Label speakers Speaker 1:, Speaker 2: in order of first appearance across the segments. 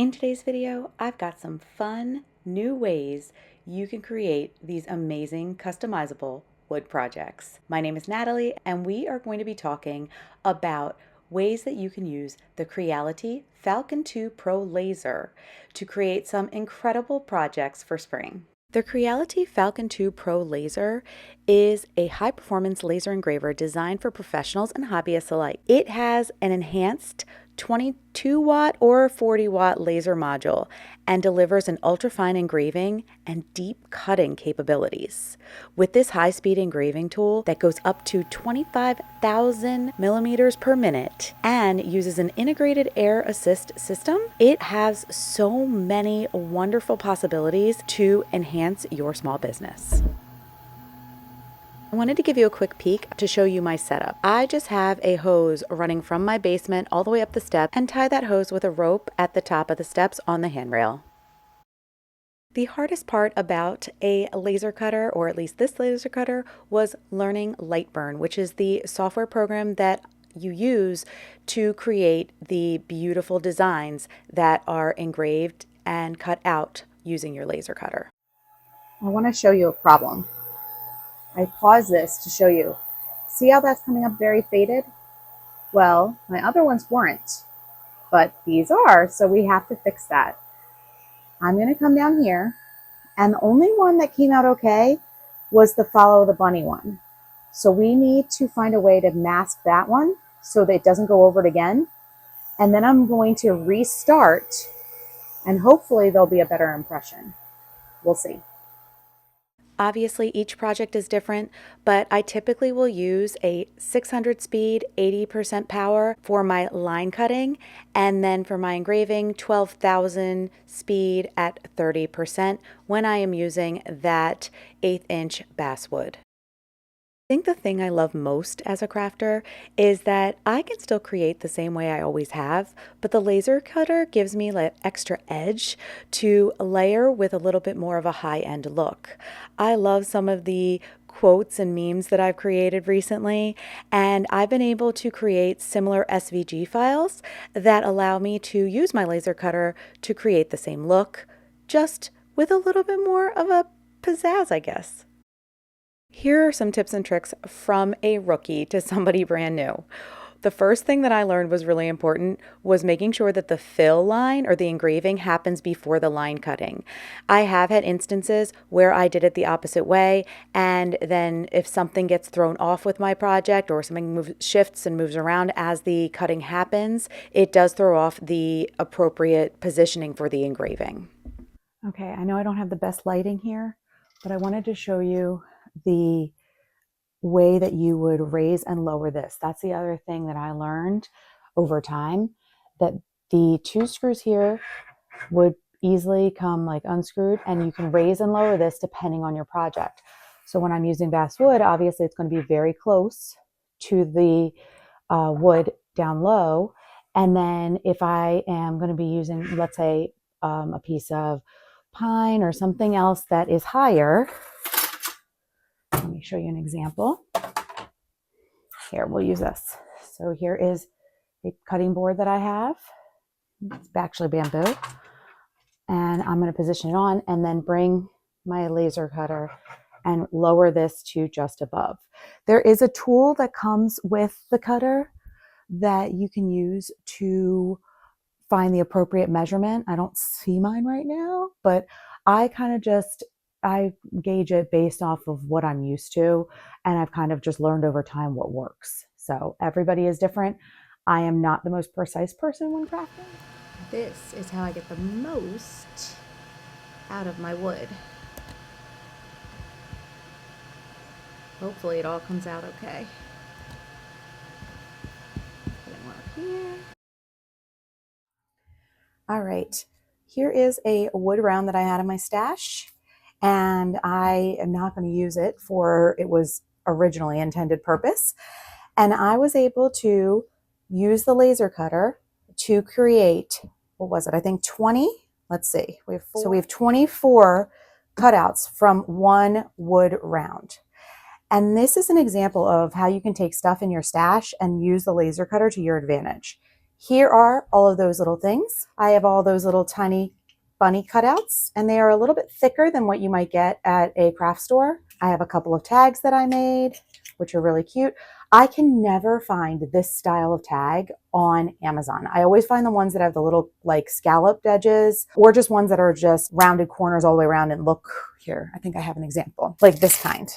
Speaker 1: In today's video, I've got some fun new ways you can create these amazing customizable wood projects. My name is Natalie, and we are going to be talking about ways that you can use the Creality Falcon 2 Pro laser to create some incredible projects for spring. The Creality Falcon 2 Pro laser is a high-performance laser engraver designed for professionals and hobbyists alike. It has an enhanced 22 watt or 40 watt laser module and delivers an ultra-fine engraving and deep cutting capabilities. With this high-speed engraving tool that goes up to 25,000 millimeters per minute and uses an integrated air assist system, it has so many wonderful possibilities to enhance your small business. I wanted to give you a quick peek to show you my setup. I just have a hose running from my basement all the way up the steps and tie that hose with a rope at the top of the steps on the handrail. The hardest part about a laser cutter, or at least this laser cutter, was learning Lightburn, which is the software program that you use to create the beautiful designs that are engraved and cut out using your laser cutter.
Speaker 2: I want to show you a problem. I paused this to show you. See how that's coming up very faded? Well, my other ones weren't, but these are, so we have to fix that. I'm going to come down here, and the only one that came out okay was the follow the bunny one. So we need to find a way to mask that one so that it doesn't go over it again. And then I'm going to restart, and hopefully there'll be a better impression. We'll see.
Speaker 1: Obviously, each project is different, but I typically will use a 600 speed, 80% power for my line cutting, and then for my engraving, 12,000 speed at 30% when I am using that 1/8" basswood. I think the thing I love most as a crafter is that I can still create the same way I always have, but the laser cutter gives me that extra edge to layer with a little bit more of a high-end look. I love some of the quotes and memes that I've created recently, and I've been able to create similar SVG files that allow me to use my laser cutter to create the same look, just with a little bit more of a pizzazz, I guess. Here are some tips and tricks from a rookie to somebody brand new. The first thing that I learned was really important was making sure that the fill line or the engraving happens before the line cutting. I have had instances where I did it the opposite way, and then if something gets thrown off with my project or something shifts and moves around as the cutting happens, it does throw off the appropriate positioning for the engraving. Okay, I know I don't have the best lighting here, but I wanted to show you the way that you would raise and lower this. That's the other thing that I learned over time, that the two screws here would easily come like unscrewed, and you can raise and lower this depending on your project. So when I'm using basswood, obviously it's going to be very close to the wood down low. And then if I am going to be using, let's say, a piece of pine or something else that is higher, let me show you an example. Here, we'll use this. So here is a cutting board that I have. It's actually bamboo. And I'm going to position it on and then bring my laser cutter and lower this to just above. There is a tool that comes with the cutter that you can use to find the appropriate measurement. I don't see mine right now, but I gauge it based off of what I'm used to, and I've kind of just learned over time what works. So everybody is different. I am not the most precise person when crafting.
Speaker 3: This is how I get the most out of my wood. Hopefully it all comes out okay. Put it more here.
Speaker 1: All right, here is a wood round that I had in my stash, and I am not going to use it for it was originally intended purpose. And I was able to use the laser cutter to create, what was it? I think 20, let's see. So we have 24 cutouts from one wood round. And this is an example of how you can take stuff in your stash and use the laser cutter to your advantage. Here are all of those little things. I have all those little tiny bunny cutouts, and they are a little bit thicker than what you might get at a craft store. I have a couple of tags that I made, which are really cute. I can never find this style of tag on Amazon. I always find the ones that have the little like scalloped edges, or just ones that are just rounded corners all the way around and look here. I think I have an example like this kind,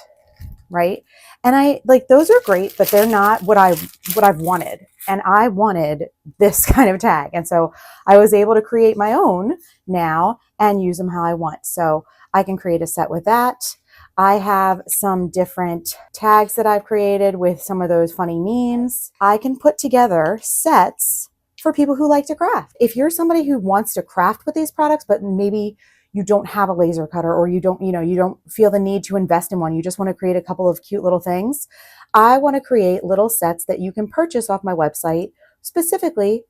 Speaker 1: right? And I like those are great, but they're not what I've wanted. And I wanted this kind of tag. And so I was able to create my own now and use them how I want. So I can create a set with that. I have some different tags that I've created with some of those funny memes. I can put together sets for people who like to craft. If you're somebody who wants to craft with these products, but maybe you don't have a laser cutter, or you don't feel the need to invest in one, you just want to create a couple of cute little things, I want to create little sets that you can purchase off my website specifically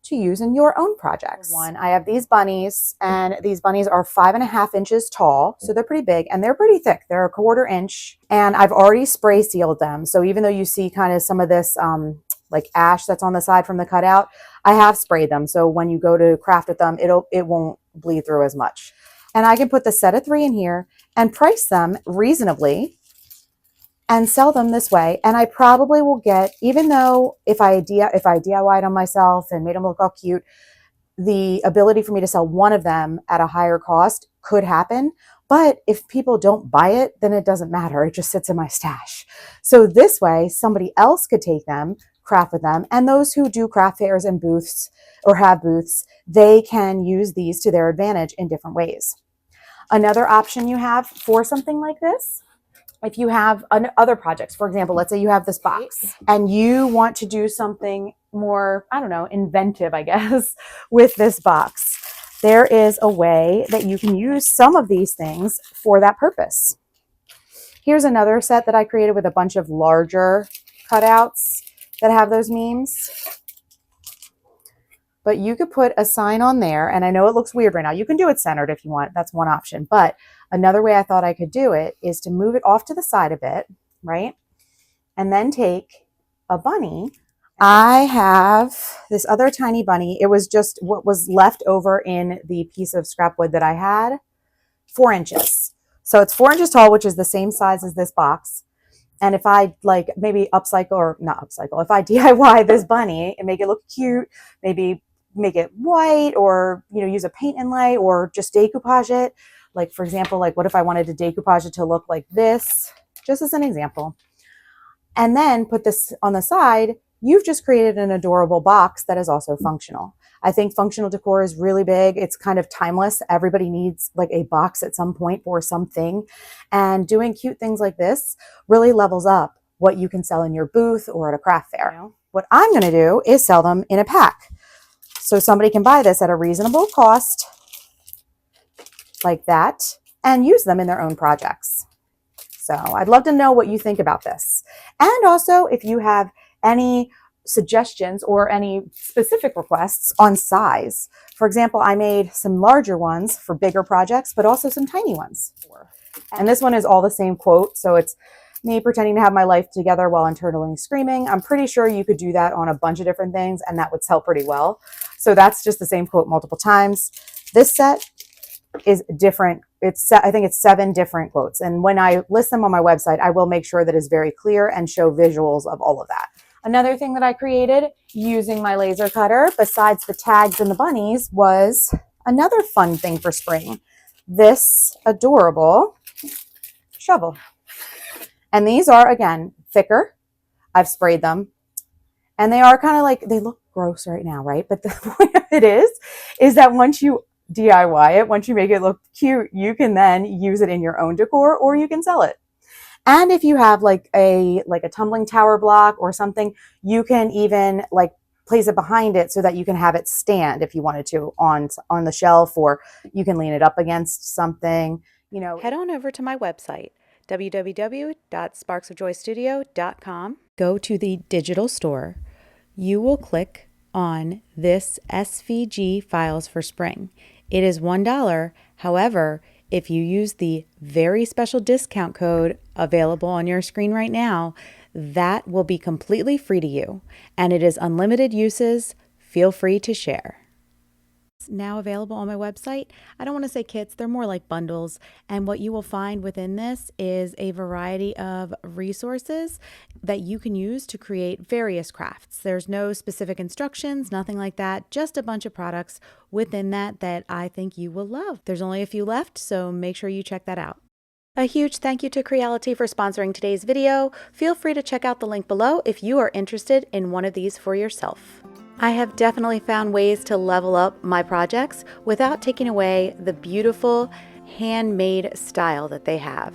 Speaker 1: to use in your own projects. One, I have these bunnies, and these bunnies are 5.5 inches tall, so they're pretty big, and they're pretty thick. They're 1/4 inch, and I've already spray sealed them. So even though you see kind of some of this like ash that's on the side from the cutout, I have sprayed them. So when you go to craft with them, it won't bleed through as much. And I can put the set of 3 in here and price them reasonably and sell them this way. And I probably will get, even though if I DIY'd them myself and made them look all cute, the ability for me to sell one of them at a higher cost could happen. But if people don't buy it, then it doesn't matter. It just sits in my stash. So this way, somebody else could take them, craft with them. And those who do craft fairs and booths or have booths, they can use these to their advantage in different ways. Another option you have for something like this, if you have other projects, for example, let's say you have this box and you want to do something more, I don't know, inventive, I guess, with this box, there is a way that you can use some of these things for that purpose. Here's another set that I created with a bunch of larger cutouts that have those memes. But you could put a sign on there, and I know it looks weird right now. You can do it centered if you want. That's one option. But another way I thought I could do it is to move it off to the side a bit, right? And then take a bunny. I have this other tiny bunny. It was just what was left over in the piece of scrap wood that I had, 4 inches. So it's 4 inches tall, which is the same size as this box. And if I like maybe upcycle, or not upcycle, if I DIY this bunny and make it look cute, maybe make it white, or use a paint inlay, or just decoupage it. Like for example, like what if I wanted to decoupage it to look like this, just as an example. And then put this on the side, you've just created an adorable box that is also functional. I think functional decor is really big. It's kind of timeless. Everybody needs like a box at some point for something. And doing cute things like this really levels up what you can sell in your booth or at a craft fair. What I'm going to do is sell them in a pack. So somebody can buy this at a reasonable cost like that and use them in their own projects. So I'd love to know what you think about this. And also if you have any suggestions or any specific requests on size. For example, I made some larger ones for bigger projects, but also some tiny ones. And this one is all the same quote. So it's me pretending to have my life together while internally screaming. I'm pretty sure you could do that on a bunch of different things and that would sell pretty well. So that's just the same quote multiple times. This set is different. I think it's 7 different quotes. And when I list them on my website, I will make sure that it's very clear and show visuals of all of that. Another thing that I created using my laser cutter, besides the tags and the bunnies, was another fun thing for spring. This adorable shovel. And these are, again, thicker. I've sprayed them. And they are kind of like, they look gross right now, right? But the point of it is that once you DIY it, once you make it look cute, you can then use it in your own decor, or you can sell it. And if you have like a tumbling tower block or something, you can even like place it behind it so that you can have it stand if you wanted to on the shelf, or you can lean it up against something.
Speaker 4: Head on over to my website, www.sparksofjoystudio.com. Go to the digital store. You will click on this SVG files for spring. It is $1. However, if you use the very special discount code available on your screen right now, that will be completely free to you. And it is unlimited uses, feel free to share. Now available on my website. I don't want to say kits, they're more like bundles. And what you will find within this is a variety of resources that you can use to create various crafts. There's no specific instructions, nothing like that, just a bunch of products within that I think you will love. There's only a few left, so make sure you check that out. A huge thank you to Creality for sponsoring today's video. Feel free to check out the link below if you are interested in one of these for yourself. I have definitely found ways to level up my projects without taking away the beautiful handmade style that they have.